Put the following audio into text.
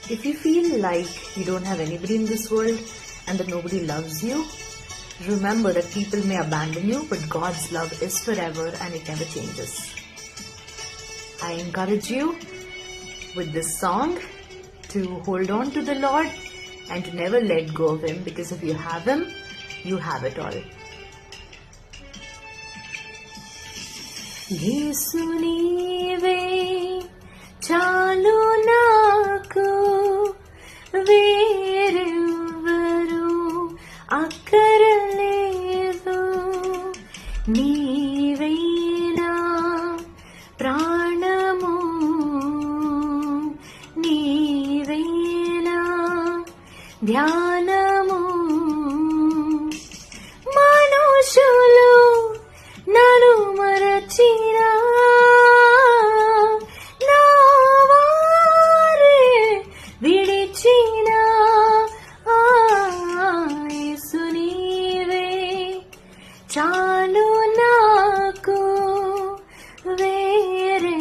If you feel like you don't have anybody in this world and that nobody loves you, remember that people may abandon you, but God's love is forever and it never changes. I encourage you with this song to hold on to the Lord and to never let go of Him, because if you have Him, you have it all. యేసు నీవే చాలు నాకు, వేరెవ్వరు అక్కరలేదు. నీవే నా ప్రాణము, నీవే నా ధ్యానము. మనుషులు నన్ను మరచినా, నా వారే విడిచినా, యేసు నీవే చాలు నాకు, వేరెవ్వరు